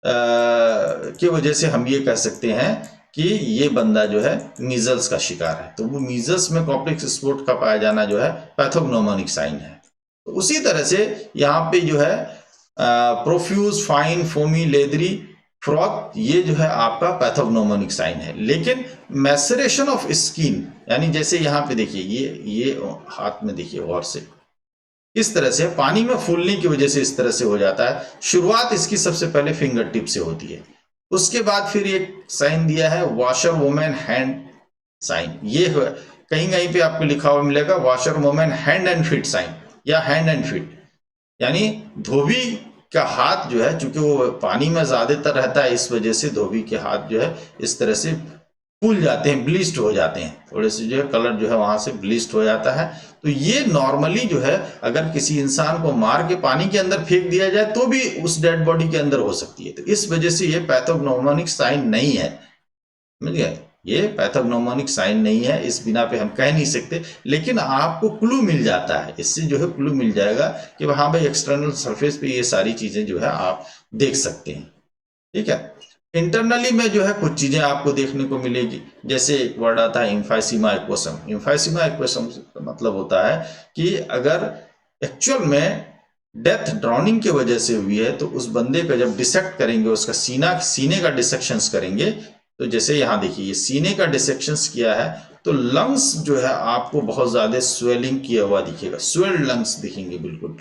की वजह से हम ये कह सकते हैं कि ये बंदा जो है मीजल्स का शिकार है। तो वो मीजल्स में कॉप्लिक्स स्पॉट का पाया जाना जो है पैथोग्नोमोनिक साइन है। तो उसी तरह से यहाँ पे जो है profuse, fine, foamy, leathery, froth, ये जो है आपका पैथोग्नोमोनिक साइन है। लेकिन मैसरेशन ऑफ स्किन, यानी जैसे यहाँ पे देखिए ये हाथ में देखिए और से इस तरह से पानी में फूलने की वजह से इस तरह से हो जाता है। शुरुआत इसकी सबसे पहले फिंगर टिप से होती है, उसके बाद फिर एक साइन दिया है वॉशर वुमेन हैंड साइन, ये कहीं कहीं पे आपको लिखा हुआ मिलेगा washer women hand and feet sign या हैंड एंड फीट, यानी धोबी का हाथ जो है, चूंकि वो पानी में ज्यादातर रहता है, इस वजह से धोबी के हाथ जो है इस तरह से फूल जाते हैं, ब्लीच्ड हो जाते हैं, थोड़े से जो है कलर जो है वहां से ब्लीच्ड हो जाता है। तो ये नॉर्मली जो है अगर किसी इंसान को मार के पानी के अंदर फेंक दिया जाए तो भी उस डेड बॉडी के अंदर हो सकती है। तो इस वजह से ये पैथोग्नोमोनिक साइन नहीं है, समझ गए, ये पैथोग्नोमोनिक साइन नहीं है, इस बिना पे हम कह नहीं सकते। लेकिन आपको क्लू मिल जाता है, इससे जो है क्लू मिल जाएगा कि हाँ भाई एक्सटर्नल सरफेस पे ये सारी चीजें जो है आप देख सकते हैं, ठीक है। इंटरनली में जो है कुछ चीजें आपको देखने को मिलेगी, जैसे एक वर्ड आता है एम्फाइसीमा एक्वेसम। एम्फाइसीमा एक्वेसम का मतलब होता है कि अगर एक्चुअल में डेथ ड्राउनिंग की वजह से हुई है तो उस बंदे का जब डिसेक्ट करेंगे, उसका सीने का डिसेक्शंस करेंगे, तो जैसे यहां देखिए ये सीने का डिसेक्शंस किया है, तो लंग्स जो है आपको बहुत ज्यादा स्वेलिंग किया हुआ दिखेगा, स्वेल्ड लंग्स दिखेंगे बिल्कुल,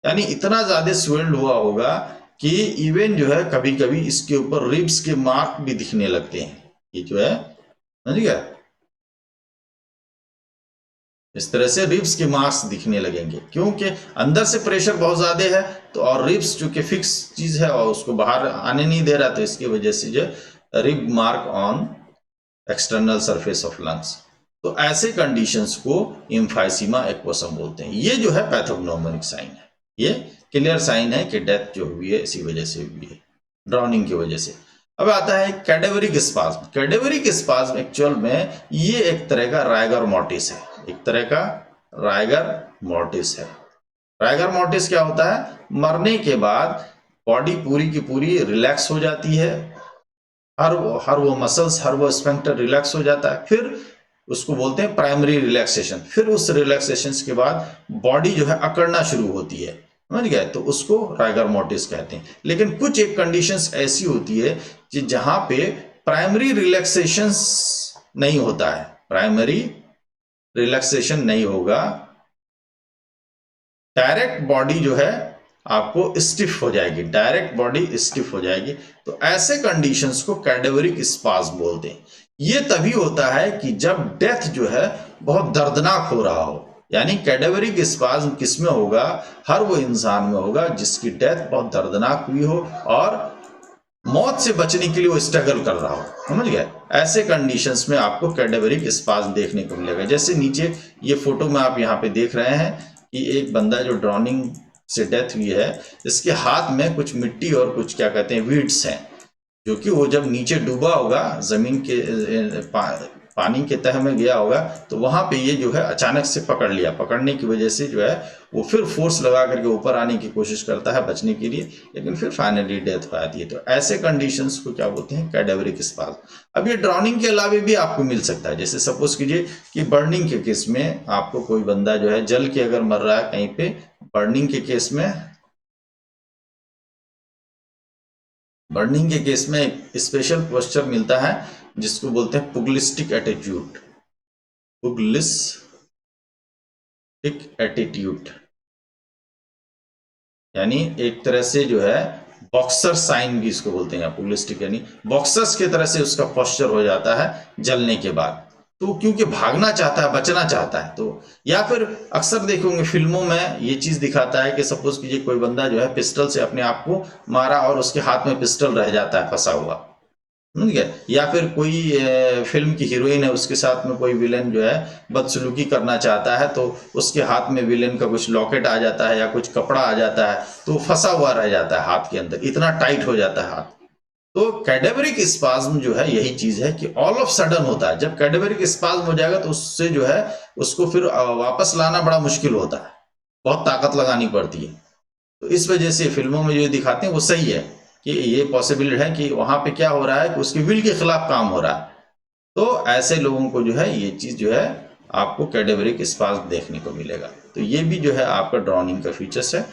यानी इतना ज्यादा स्वेल्ड हुआ होगा कि इवन जो है कभी कभी इसके ऊपर रिब्स के मार्क भी दिखने लगते हैं, ये जो है समझ गया, इस तरह से रिब्स के मार्क्स दिखने लगेंगे, क्योंकि अंदर से प्रेशर बहुत ज्यादा है, तो और रिब्स चूंकि फिक्स चीज है और उसको बाहर आने नहीं दे रहा, तो इसकी वजह से जो rib mark on external surface of lungs, तो ऐसे कंडीशंस को एम्फाइसीमा एक्वेसम बोलते हैं। ये जो है पैथोग्नोमोनिक साइन है, ये क्लियर साइन है कि डेथ जो हुई है इसी वजह से हुई है, ड्राउनिंग की वजह से। अब आता है cadaveric spasm. Cadaveric spasm actual में ये एक तरह का राइगर मोर्टिस है, एक तरह का राइगर मोर्टिस है। राइगर मोर्टिस क्या होता है, मरने के बाद बॉडी पूरी की पूरी रिलैक्स हो जाती है, हर वो मसल्स, हर वो स्फिंक्टर रिलैक्स हो जाता है, फिर उसको बोलते हैं प्राइमरी रिलैक्सेशन। फिर उस रिलैक्सेशन के बाद बॉडी जो है अकड़ना शुरू होती है, समझ गए, तो उसको राइगर मोर्टिस कहते हैं। लेकिन कुछ एक कंडीशंस ऐसी होती है कि जहां पे प्राइमरी रिलैक्सेशन नहीं होता है, प्राइमरी रिलैक्सेशन नहीं होगा, डायरेक्ट बॉडी जो है आपको स्टिफ हो जाएगी, डायरेक्ट बॉडी स्टिफ हो जाएगी, तो ऐसे कंडीशंस को कैडेवरिक स्पाज्म बोलते हैं। ये तभी होता है कि जब डेथ जो है बहुत दर्दनाक हो रहा हो, यानी कैडेवरिक स्पाज्म किसमें होगा, हर वो इंसान में होगा जिसकी डेथ बहुत दर्दनाक हुई हो और मौत से बचने के लिए वो स्ट्रगल कर रहा हो, समझ गए, ऐसे कंडीशंस में आपको कैडेवरिक स्पाज्म देखने को मिलेगा। जैसे नीचे ये फोटो में आप यहाँ पे देख रहे हैं कि एक बंदा जो ड्राउनिंग से डेथ हुई है, इसके हाथ में कुछ मिट्टी और कुछ क्या कहते हैं वीड्स हैं, जो कि वो जब नीचे डूबा होगा, जमीन के पानी के तह में गया होगा, तो वहां पे ये जो है अचानक से पकड़ लिया, पकड़ने की वजह से जो है वो फिर फोर्स लगा करके ऊपर आने की कोशिश करता है बचने के लिए, लेकिन फिर फाइनली डेथ हो जाती है। तो ऐसे कंडीशंस को क्या बोलते हैं, कैडेवरिक स्पाज्म। अब ये ड्राउनिंग के अलावा भी आपको मिल सकता है, जैसे सपोज कीजिए कि बर्निंग के केस में आपको कोई बंदा जो है जल के अगर मर रहा है कहीं पे, बर्निंग के केस में एक स्पेशल पोस्चर मिलता है जिसको बोलते हैं पुगलिस्टिक एटीट्यूड, पुगलिस्टिक एटीट्यूड, यानी एक तरह से जो है बॉक्सर साइन भी इसको बोलते हैं, पुलिस्टिक, यानी बॉक्सर्स की तरह से उसका पोस्चर हो जाता है जलने के बाद। तो क्योंकि भागना चाहता है, बचना चाहता है। तो या फिर अक्सर देखेंगे फिल्मों में ये चीज दिखाता है कि सपोज कीजिए कोई बंदा जो है पिस्टल से अपने आप को मारा और उसके हाथ में पिस्टल रह जाता है फंसा हुआ, समझ गया। या फिर कोई फिल्म की हीरोइन है, उसके साथ में कोई विलेन जो है बदसलूकी करना चाहता है, तो उसके हाथ में विलेन का कुछ लॉकेट आ जाता है या कुछ कपड़ा आ जाता है, तो फंसा हुआ रह जाता है हाथ के अंदर, इतना टाइट हो जाता है हाथ। तो कैडेवरिक स्पाज्म जो है यही चीज है कि ऑल ऑफ सडन होता है। जब कैडेवरिक स्पाज्म हो जाएगा तो उससे जो है उसको फिर वापस लाना बड़ा मुश्किल होता है, बहुत ताकत लगानी पड़ती है। तो इस वजह से फिल्मों में जो दिखाते हैं वो सही है कि ये पॉसिबिलिटी है कि वहां पे क्या हो रहा है कि उसकी विल के खिलाफ काम हो रहा है। तो ऐसे लोगों को जो है ये चीज जो है आपको कैडेवरिक स्पाज्म देखने को मिलेगा। तो ये भी जो है आपका ड्रॉनिंग का फीचर्स है।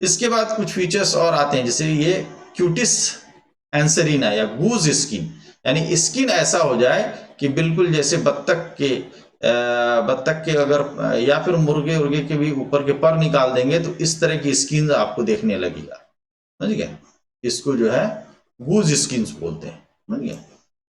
इसके बाद कुछ फीचर्स और आते हैं, जैसे ये क्यूटिस एंसरीना या गूज स्किन, यानी स्किन ऐसा हो जाए कि बिल्कुल जैसे बत्तख के अगर या फिर मुर्गे उर्गे के भी ऊपर के पर निकाल देंगे तो इस तरह की स्किन आपको देखने लगेगा, समझ गए। इसको जो है गूज स्किन बोलते हैं, समझ गए।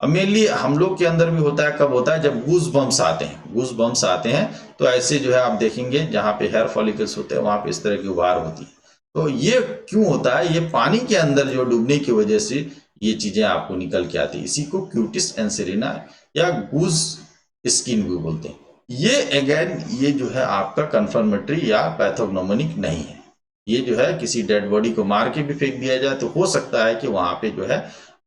अब मेनली हम लोग के अंदर भी होता है, कब होता है, जब गूज बम्स आते हैं। गूज बम्स आते हैं तो ऐसे जो है आप देखेंगे जहां पे हेयर फॉलिकल्स होते हैं वहां पे इस तरह की उभार होती है। तो ये क्यों होता है, ये पानी के अंदर जो डूबने की वजह से ये चीजें आपको निकल के आती है। इसी को क्यूटिस एंसेरिना या गूज स्किन भी बोलते हैं। ये अगेन ये जो है आपका कन्फर्मेटरी या पैथोग्नोमोनिक नहीं है। ये जो है किसी डेड बॉडी को मार के भी फेंक दिया जाए तो हो सकता है कि वहां पे जो है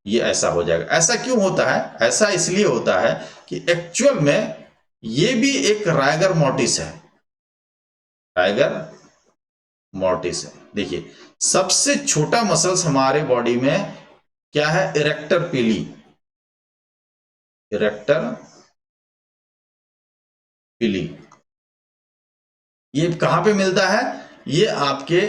ये ऐसा हो जाएगा। ऐसा क्यों होता है, ऐसा इसलिए होता है कि एक्चुअल में ये भी एक राइगर मोर्टिस है, राइगर मोर्टिस है। देखिए सबसे छोटा मसल्स हमारे बॉडी में क्या है, इरेक्टर पिली, इरेक्टर पिली। ये कहां पे मिलता है, ये आपके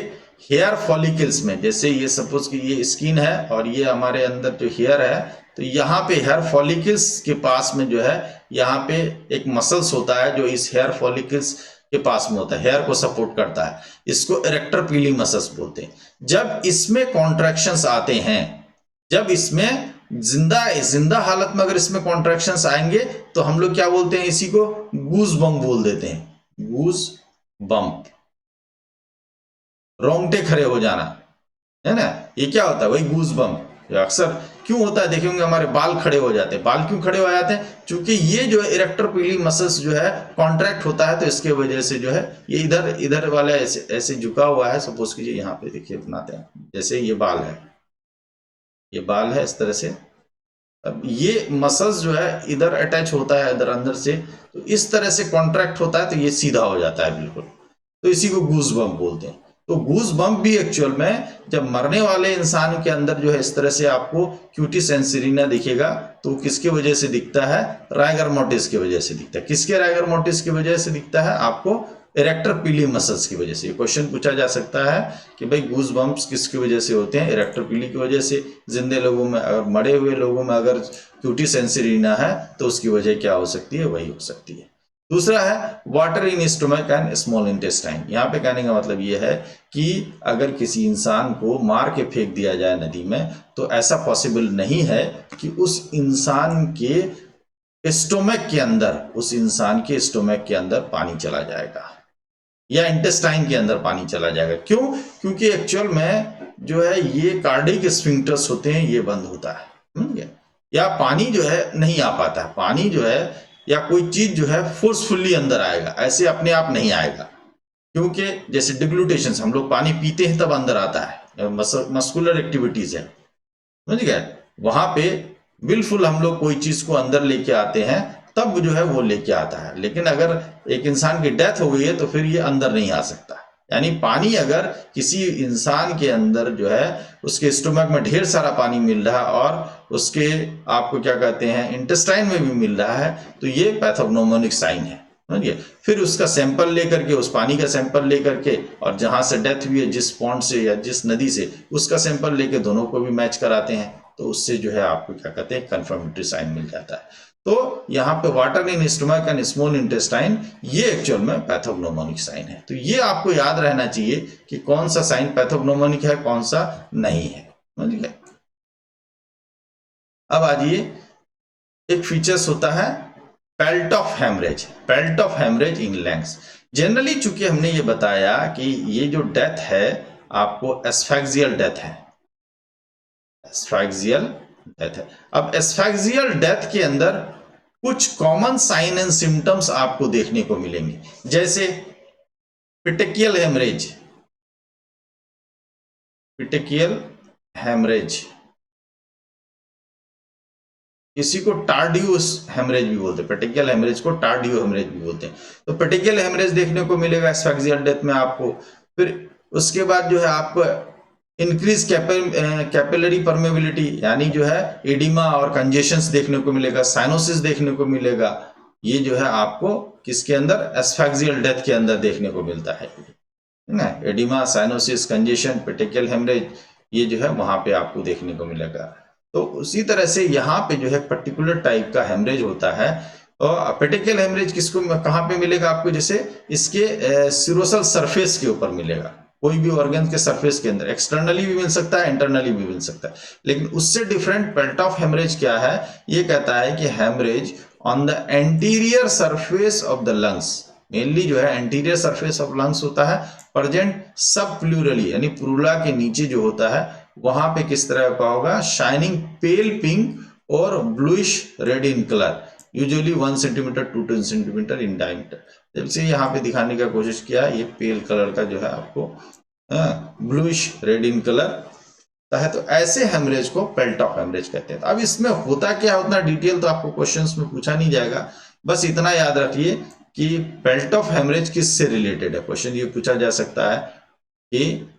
हेयर फॉलिकल्स में। जैसे ये सपोज कि ये स्किन है और ये हमारे अंदर जो हेयर है, तो यहाँ पे हेयर फॉलिकल्स के पास में जो है यहाँ पे एक मसल्स होता है जो इस हेयर फॉलिकल्स के पास में होता है, हेयर को सपोर्ट करता है। इसको इरेक्टर पीली मसल्स बोलते हैं। जब इसमें कॉन्ट्रैक्शंस आते हैं, जब इसमें जिंदा हालत में अगर इसमें कॉन्ट्रैक्शंस आएंगे तो हम लोग क्या बोलते हैं, इसी को गूज बम्प बोल देते हैं, गूज बम्प, रोंगटे खड़े हो जाना, है ना। ये क्या होता है, वही गूज बम्प। अक्सर क्यों होता है देखेंगे हमारे बाल खड़े हो जाते हैं। बाल क्यों खड़े हो जाते हैं, क्योंकि ये जो है इरेक्टर पीली मसल्स जो है कॉन्ट्रैक्ट होता है, तो इसके वजह से जो है ये इधर वाला ऐसे ऐसे झुका हुआ है। सपोज कीजिए यहाँ पे देखिए बनाते हैं, जैसे ये बाल है, ये बाल है इस तरह से। अब ये मसल्स जो है इधर अटैच होता है इधर अंदर से, तो इस तरह से कॉन्ट्रैक्ट होता है तो ये सीधा हो जाता है बिल्कुल। तो इसी को गूज बम्प बोलते हैं। तो गूज बम्प भी एक्चुअल में जब मरने वाले इंसान के अंदर जो है इस तरह से आपको क्यूटिस एंसेरिना दिखेगा, तो किसके वजह से दिखता है, राइगर मोर्टिस की वजह से दिखता है। किसके राइगर मोर्टिस की वजह से दिखता है, आपको इरेक्टर पीली मसल्स की वजह से। क्वेश्चन पूछा जा सकता है कि भाई गूज बम्प्स किसकी वजह से होते हैं, इरेक्टर पीली की वजह से। जिंदे लोगों में, मरे हुए लोगों में अगर क्यूटिस एंसेरिना है तो उसकी वजह क्या हो सकती है, वही हो सकती है। दूसरा है water in stomach and small intestine. यहाँ पे कहने का मतलब ये है कि अगर किसी इंसान को मार के फेंक दिया जाए नदी में तो ऐसा पॉसिबल नहीं है कि उस इंसान के स्टोमक के अंदर, उस इंसान के स्टोमक के अंदर पानी चला जाएगा या इंटेस्टाइन के अंदर पानी चला जाएगा। क्यों, क्योंकि एक्चुअल में जो है ये कार्डिक स्फिंक्टर्स होते हैं, ये बंद होता है, समझ गए। या पानी जो है नहीं आ पाता है, पानी जो है या कोई चीज जो है फोर्सफुली अंदर आएगा, ऐसे अपने आप नहीं आएगा। क्योंकि जैसे डिग्लूटेशन, हम लोग पानी पीते हैं तब अंदर आता है, मस्कुलर एक्टिविटीज है, समझ गए। वहां पे बिल्कुल हम लोग कोई चीज को अंदर लेके आते हैं तब जो है वो लेके आता है। लेकिन अगर एक इंसान की डेथ हो गई है तो फिर ये अंदर नहीं आ सकता। यानी पानी अगर किसी इंसान के अंदर जो है उसके स्टोमक में ढेर सारा पानी मिल रहा है और उसके आपको क्या कहते हैं इंटेस्टाइन में भी मिल रहा है, तो ये पैथोग्नोमोनिक साइन है, समझिए। फिर उसका सैंपल लेकर के, उस पानी का सैंपल लेकर के, और जहां से डेथ हुई है जिस पॉन्ड से या जिस नदी से, उसका सैंपल लेके दोनों को भी मैच कराते हैं, तो उससे जो है आपको क्या कहते हैं कंफर्मेटरी साइन मिल जाता है। तो यहाँ पे water in stomach and small intestine, ये एक्चुअल में पैथोग्नोमोनिक साइन है। तो ये आपको याद रहना चाहिए कि कौन सा साइन पैथोग्नोमोनिक है, कौन सा नहीं है। समझ गए। अब आ जाइए, एक फीचर्स होता है pelt of haemorrhage. Pelt of haemorrhage in lungs. Generally चूंकि हमने ये बताया कि ये जो डेथ है आपको एस्फेक्सियल डेथ है, एस्फेक्सियल डेथ है। अब एस्फेक्सियल डेथ के अंदर कुछ कॉमन साइन एंड सिम्टम्स आपको देखने को मिलेंगे, जैसे पिटेकियल हेमरेज, पिटेकियल हेमरेज, इसी को टार्डियो हेमरेज भी बोलते हैं, पेटेकियल हेमरेज को टार्डियो हेमरेज भी बोलते हैं। तो पेटेकियल हेमरेज देखने को मिलेगा एस्फेक्सियल डेथ में आपको। फिर उसके बाद जो है आपको इंक्रीज कैपिलरी परमेबिलिटी, यानी जो है एडिमा और कंजेशंस देखने को मिलेगा, साइनोसिस देखने को मिलेगा। ये जो है आपको किसके अंदर, एस्फेक्सियल डेथ के अंदर देखने को मिलता है ना। एडिमा, साइनोसिस, कंजेशन, पेटेकियल हेमरेज, ये जो है वहां पे आपको देखने को मिलेगा। तो उसी तरह से यहाँ पे जो है पर्टिकुलर टाइप का हेमरेज होता है। और पेटेकियल हेमरेज किसको कहाँ पे मिलेगा आपको, जैसे इसके सिरोसल सरफेस के ऊपर मिलेगा, कोई भी ऑर्गन के सरफेस के अंदर, एक्सटर्नली भी मिल सकता है, इंटरनली भी मिल सकता है। लेकिन उससे डिफरेंट पेल्ट ऑफ हेमरेज क्या है, ये कहता है कि haemorrhage on the anterior surface of the lungs, mainly जो है एंटीरियर सरफेस ऑफ लंग्स होता है, प्रेजेंट सब प्लूरली, यानी प्लूरा के नीचे जो होता है वहां पे किस तरह का होगा, शाइनिंग पेल पिंक और bluish red in colour, usually 1 centimetre to 2 centimetre in diameter. जैसे यहाँ पे दिखाने का कोशिश किया, ये पेल कलर का जो है आपको ब्लूइश रेड इन कलर है। तो ऐसे हेमरेज को पेल्ट ऑफ हेमरेज कहते हैं। अब इसमें होता क्या, उतना डिटेल तो आपको क्वेश्चंस में पूछा नहीं जाएगा, बस इतना याद रखिए कि पेल्ट ऑफ हेमरेज किससे रिलेटेड है। क्वेश्चन ये पूछा जा सकता है कि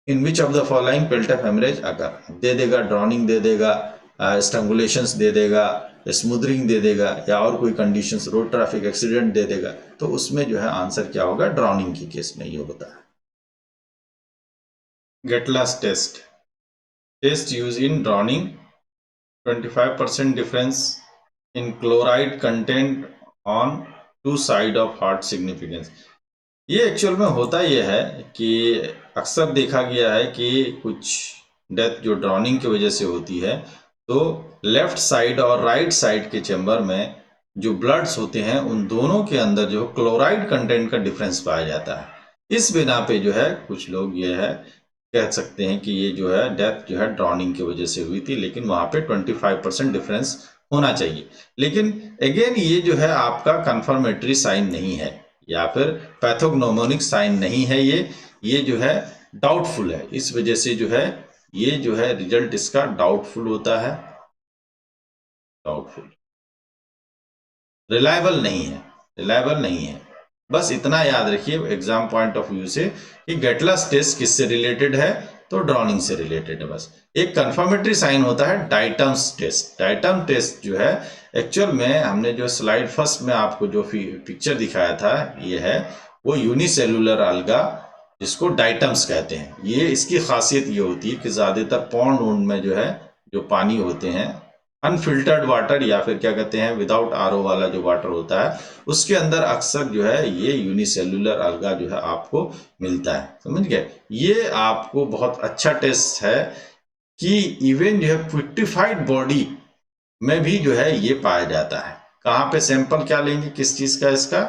in which of the following peeled of haemorrhage occur, दे देगा ड्रॉनिंग, दे देगा स्ट्रैंगुलेशंस, दे देगा स्मूदरिंग, दे देगा, या और कोई कंडीशंस, रोड ट्रैफिक एक्सीडेंट दे देगा। तो उसमें जो है आंसर क्या होगा, ड्रॉनिंग के केस में ये होता है। Getlas test used in drowning, 25% difference in chloride content on two side of heart significance। ये एक्चुअल में होता ये है कि अक्सर देखा गया है कि कुछ डेथ जो ड्रॉनिंग की वजह से होती है, तो लेफ्ट साइड और राइट साइड के चेंबर में जो ब्लड्स होते हैं उन दोनों के अंदर जो क्लोराइड कंटेंट का डिफरेंस पाया जाता है। इस बिना पे जो है कुछ लोग ये है कह सकते हैं कि ये जो है डेथ जो है ड्रॉनिंग की वजह से हुई थी, लेकिन वहां पे 25% डिफरेंस होना चाहिए। लेकिन अगेन ये जो है आपका कंफर्मेटरी साइन नहीं है, या फिर पैथोग्नोमोनिक साइन नहीं है, ये जो है डाउटफुल है। इस वजह से जो है ये जो है रिजल्ट इसका डाउटफुल होता है, डाउटफुल, रिलायबल नहीं है, रिलायबल नहीं है। बस इतना याद रखिए एग्जाम पॉइंट ऑफ व्यू से कि गेटलास टेस्ट किससे रिलेटेड है, तो ड्रॉनिंग से रिलेटेड है। बस एक कंफर्मेटरी साइन होता है डाइटम्स टेस्ट। डाइटम टेस्ट जो है एक्चुअल में हमने जो स्लाइड फर्स्ट में आपको जो पिक्चर दिखाया था, ये है वो यूनिसेलुलर अलगा, जिसको डाइटम्स कहते हैं। ये इसकी खासियत ये होती है कि ज्यादातर पॉन्ड वोंड में जो है जो पानी होते हैं, अनफिल्टर्ड वाटर या फिर क्या कहते हैं विदाउट आरओ वाला जो वाटर होता है, उसके अंदर अक्सर जो है ये यूनिसेलुलर अलगा जो है आपको मिलता है। समझ गए। ये आपको बहुत अच्छा टेस्ट है कि इवन जो है पिट्टिफाइड बॉडी में भी जो है ये पाया जाता है। कहाँ पे सैंपल क्या लेंगे, किस चीज का, इसका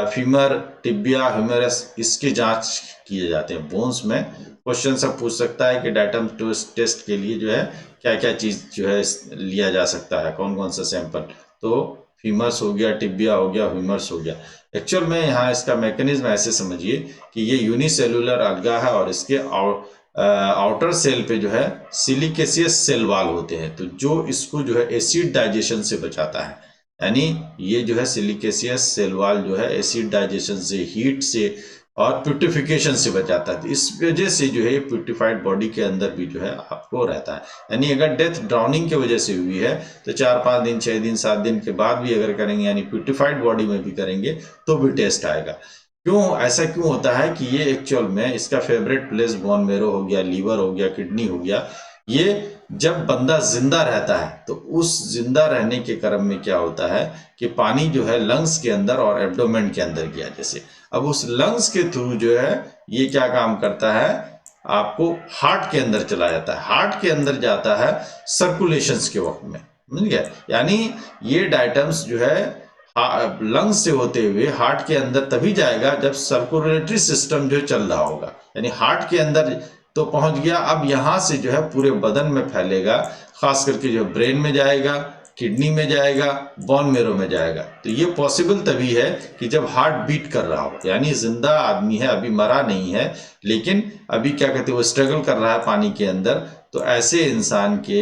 फीमर, टिबिया, ह्यूमेरस, इसकी जांच किए जाते हैं बोन्स में। क्वेश्चन सब पूछ सकता है कि डाइटम टेस्ट के लिए जो है क्या क्या चीज जो है लिया जा सकता है, कौन कौन सा सैंपल। तो फीमर्स हो गया, टिबिया हो गया, ह्यूमर्स हो गया। एक्चुअल में यहाँ इसका मैकेनिज्म ऐसे समझिए कि ये यूनिसेलुलर अलगा है और इसके आउटर सेल पे जो है सिलिकेसियस सेल वाल होते हैं, तो जो इसको जो है एसिड डाइजेशन से बचाता है। यानी ये जो है सिलिकेसियस सेल वाल जो है एसिड डाइजेशन से, हीट से और प्यूरिफिकेशन से बचाता है। तो इस वजह से जो है ये प्यूरिफाइड बॉडी के अंदर भी जो है आपको रहता है। यानी अगर डेथ ड्राउनिंग की वजह से हुई है तो 4-5 दिन, 6 दिन, 7 दिन के बाद भी अगर करेंगे, यानी प्यूरिफाइड बॉडी में भी करेंगे तो भी टेस्ट आएगा। क्यों ऐसा क्यों होता है कि ये एक्चुअल में इसका फेवरेट प्लेस बोन मेरो हो गया, लीवर हो गया, किडनी हो गया, ये जब बंदा जिंदा रहता है तो उस जिंदा रहने के क्रम में क्या होता है कि पानी जो है लंग्स के अंदर और एब्डोमेन के अंदर गया जैसे, अब उस लंग्स के थ्रू जो है ये क्या काम करता है, आपको हार्ट के अंदर चला जाता है, हार्ट के अंदर जाता है सर्कुलेशंस के वक्त में, समझ गया। यानी ये डायटम्स जो है लंग्स से होते हुए हार्ट के अंदर तभी जाएगा जब सर्कुलेटरी सिस्टम जो चल रहा होगा, यानी हार्ट के अंदर तो पहुंच गया, अब यहां से जो है पूरे बदन में फैलेगा, खास करके जो ब्रेन में जाएगा, किडनी में जाएगा, बोन मेरो में जाएगा। तो ये पॉसिबल तभी है कि जब हार्ट बीट कर रहा हो, यानी जिंदा आदमी है, अभी मरा नहीं है, लेकिन अभी क्या कहते हैं वो स्ट्रगल कर रहा है पानी के अंदर, तो ऐसे इंसान के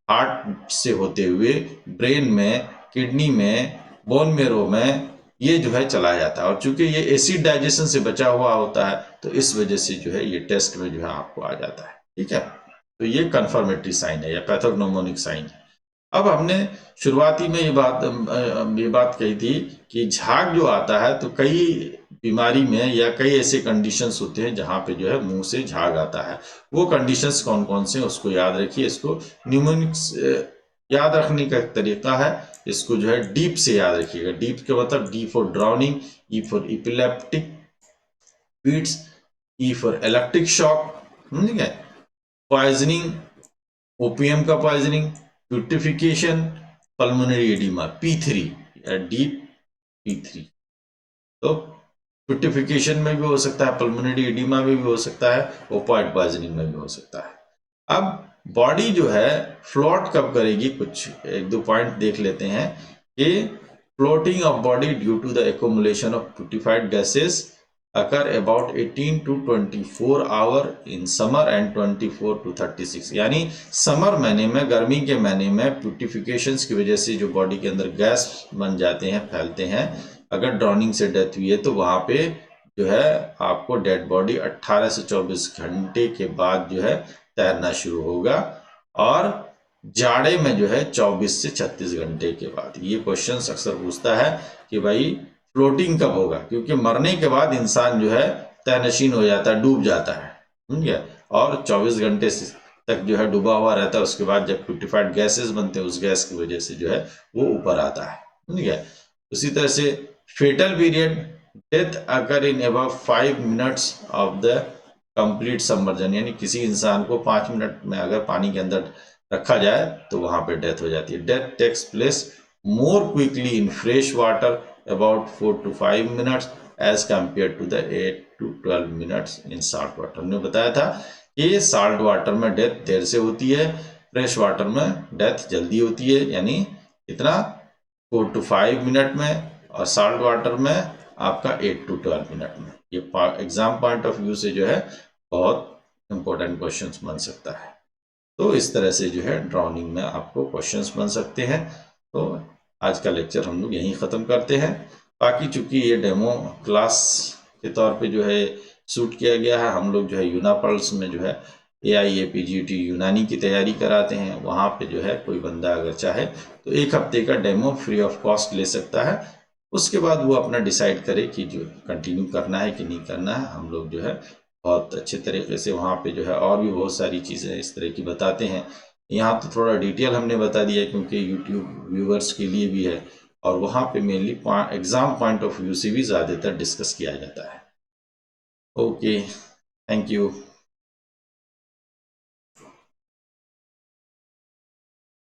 हार्ट से होते हुए ब्रेन में, किडनी में, बोन मेरो में ये जो है चला जाता है। और चूंकि ये एसिड डाइजेशन से बचा हुआ होता है तो इस वजह से जो है ये टेस्ट में जो है आपको आ जाता है, ठीक है। तो ये कन्फर्मेटरी साइन है या पैथोग्नोमोनिक साइन है। अब हमने शुरुआती में ये बात कही थी कि झाग जो आता है तो कई बीमारी में या कई ऐसे कंडीशंस होते हैं जहां पे जो है मुंह से झाग आता है। वो कंडीशंस कौन कौन से हैं उसको याद रखिए। इसको न्यूमोनिक्स याद रखने का तरीका है, इसको जो है डीप से याद रखिएगा। डीप का मतलब D for drowning, E for epileptic fits, E for electric shock, ठीक है, पॉइजनिंग, ओपीएम का poisoning, beautification, pulmonary oedema, P3 या डीप P3। तो ब्यूटिफिकेशन में भी हो सकता है, पल्मोनरी एडिमा में भी हो सकता है, ओपॉइड पॉइजनिंग में भी हो सकता है। अब बॉडी जो है फ्लोट कब करेगी, कुछ एक दो पॉइंट देख लेते हैं कि floating of body due to the accumulation of putrefied gases occur about 18 to 24 hour in summer and 24 to 36, यानी समर महीने में, गर्मी के महीने में ब्यूटिफिकेशंस की वजह से जो बॉडी के अंदर गैस बन जाते हैं, फैलते हैं, अगर ड्राउनिंग से डेथ हुई है तो वहां पे जो है आपको डेड बॉडी 18 से 24 घंटे के बाद जो है तैरना शुरू होगा, और जाड़े में जो है 24 से 36 घंटे के बाद। ये क्वेश्चन अक्सर पूछता है कि भाई फ्लोटिंग कब होगा, क्योंकि मरने के बाद इंसान जो है तैरनशीन हो जाता है, डूब जाता है, समझ गया, और 24 घंटे तक जो है डूबा हुआ रहता है। उसके बाद जब ब्यूटिफाइड गैसेस बनते हैं उस गैस की वजह से जो है वो ऊपर आता है, समझ गया। उसी तरह से fatal period, death occur in above 5 minutes of the complete submersion, यानी किसी इंसान को 5 मिनट में अगर पानी के अंदर रखा जाए तो वहां पे डेथ हो जाती है। Death takes place more quickly in fresh water about 4 to 5 minutes as compared to the 8 to 12 minutes in salt water। हमने बताया था कि साल्ट वाटर में डेथ देर से होती है, फ्रेश वाटर में डेथ जल्दी होती है, यानी इतना 4 to 5 मिनट में, और साल्ट वाटर में आपका 8 to 12 मिनट में। ये एग्जाम पॉइंट ऑफ व्यू से जो है बहुत इंपॉर्टेंट क्वेश्चंस बन सकता है। तो इस तरह से जो है ड्राउनिंग में आपको क्वेश्चंस बन सकते हैं। तो आज का लेक्चर हम लोग यहीं ख़त्म करते हैं। बाकी चूंकि ये डेमो क्लास के तौर पे जो है शूट किया गया है, हम लोग जो है यूनापल्स में जो है AIAPGT यूनानी की तैयारी कराते हैं, वहाँ पे जो है कोई बंदा अगर चाहे तो 1 हफ्ते का डेमो फ्री ऑफ कॉस्ट ले सकता है। उसके बाद वो अपना डिसाइड करे कि जो कंटिन्यू करना है कि नहीं करना है। हम लोग जो है बहुत अच्छे तरीके से वहाँ पे जो है और भी बहुत सारी चीज़ें इस तरह की बताते हैं। यहाँ तो थोड़ा डिटेल हमने बता दिया क्योंकि यूट्यूब व्यूवर्स के लिए भी है, और वहाँ पे mainly exam point of view से भी ज़्यादातर डिस्कस किया जाता है। Okay, thank you.